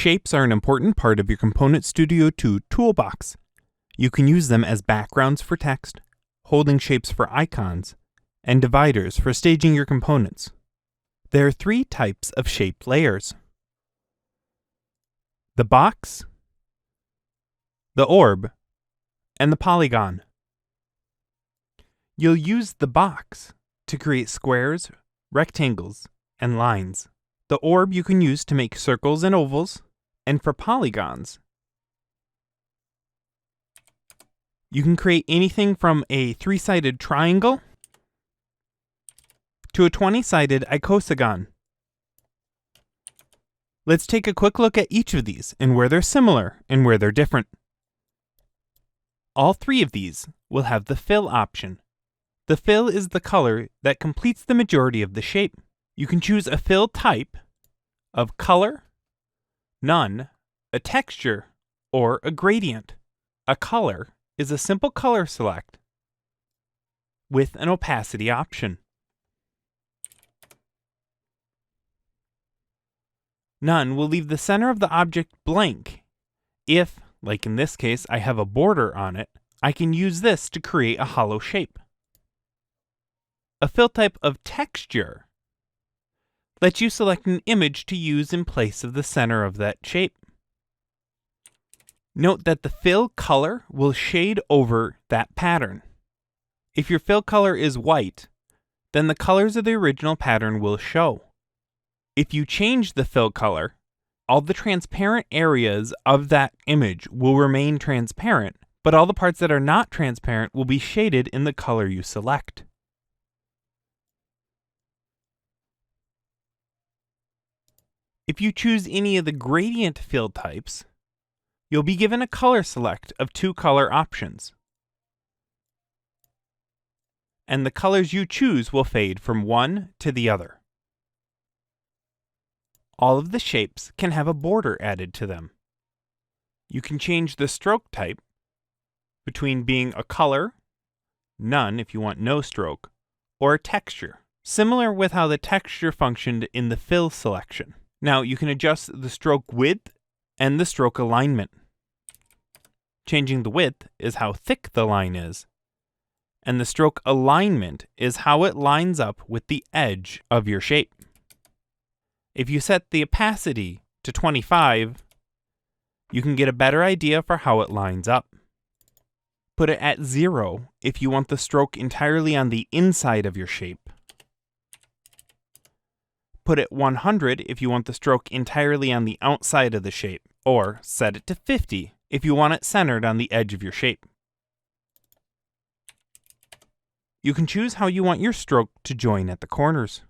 Shapes are an important part of your Component.Studio 2 toolbox. You can use them as backgrounds for text, holding shapes for icons, and dividers for staging your components. There are three types of shape layers: the box, the orb, and the polygon. You'll use the box to create squares, rectangles, and lines. The orb you can use to make circles and ovals, and for polygons, you can create anything from a 3-sided triangle to a 20-sided icosagon. Let's take a quick look at each of these and where they're similar and where they're different. All three of these will have the fill option. The fill is the color that completes the majority of the shape. You can choose a fill type of color, none, a texture, or a gradient. A color is a simple color select with an opacity option. None will leave the center of the object blank. If, like in this case, I have a border on it, I can use this to create a hollow shape. A fill type of texture lets you select an image to use in place of the center of that shape. Note that the fill color will shade over that pattern. If your fill color is white, then the colors of the original pattern will show. If you change the fill color, all the transparent areas of that image will remain transparent, but all the parts that are not transparent will be shaded in the color you select. If you choose any of the gradient fill types, you'll be given a color select of 2 color options, and the colors you choose will fade from one to the other. All of the shapes can have a border added to them. You can change the stroke type between being a color, none if you want no stroke, or a texture, similar with how the texture functioned in the fill selection. Now you can adjust the stroke width and the stroke alignment. Changing the width is how thick the line is, and the stroke alignment is how it lines up with the edge of your shape. If you set the opacity to 25, you can get a better idea for how it lines up. Put it at 0 if you want the stroke entirely on the inside of your shape. Put it 100 if you want the stroke entirely on the outside of the shape, or set it to 50 if you want it centered on the edge of your shape. You can choose how you want your stroke to join at the corners.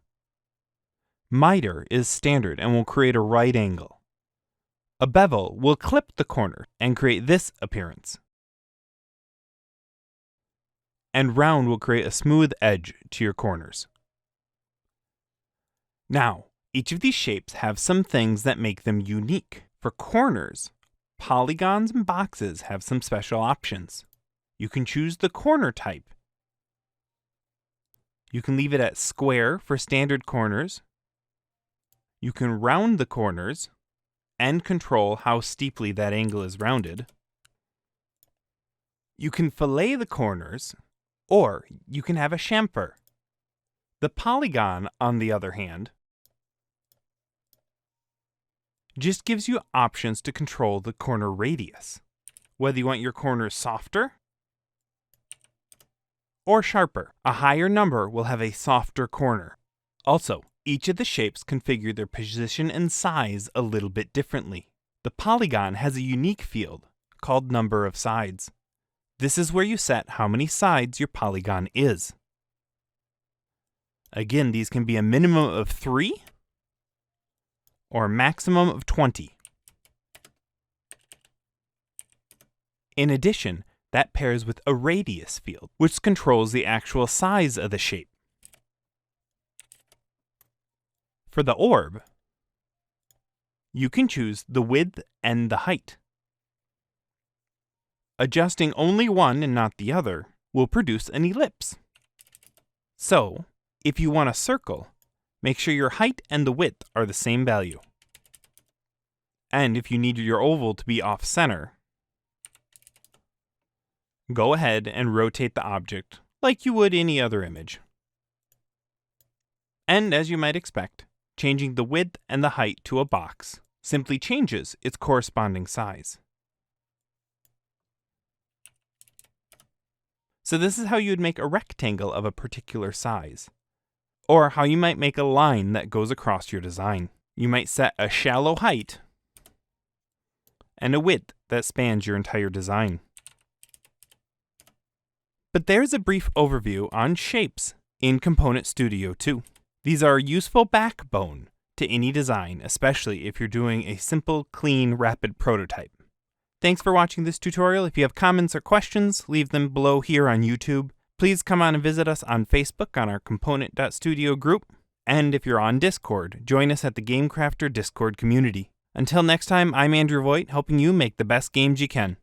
Miter is standard and will create a right angle. A bevel will clip the corner and create this appearance. And round will create a smooth edge to your corners. Now, each of these shapes have some things that make them unique. For corners, polygons and boxes have some special options. You can choose the corner type. You can leave it at square for standard corners. You can round the corners and control how steeply that angle is rounded. You can fillet the corners, or you can have a chamfer. The polygon, on the other hand, just gives you options to control the corner radius, whether you want your corners softer or sharper. A higher number will have a softer corner. Also, each of the shapes configure their position and size a little bit differently. The polygon has a unique field called number of sides. This is where you set how many sides your polygon is. Again, these can be a minimum of 3 or a maximum of 20. In addition, that pairs with a radius field, which controls the actual size of the shape. For the orb, you can choose the width and the height. Adjusting only one and not the other will produce an ellipse. So, if you want a circle, make sure your height and the width are the same value. And if you need your oval to be off-center, go ahead and rotate the object like you would any other image. And as you might expect, changing the width and the height to a box simply changes its corresponding size. So this is how you would make a rectangle of a particular size, or how you might make a line that goes across your design. You might set a shallow height and a width that spans your entire design. But there's a brief overview on shapes in Component.Studio 2. These are a useful backbone to any design, especially if you're doing a simple, clean, rapid prototype. Thanks for watching this tutorial. If you have comments or questions, leave them below here on YouTube. Please come on and visit us on Facebook on our Component.Studio group. And if you're on Discord, join us at the Game Crafter Discord community. Until next time, I'm Andrew Voigt, helping you make the best games you can.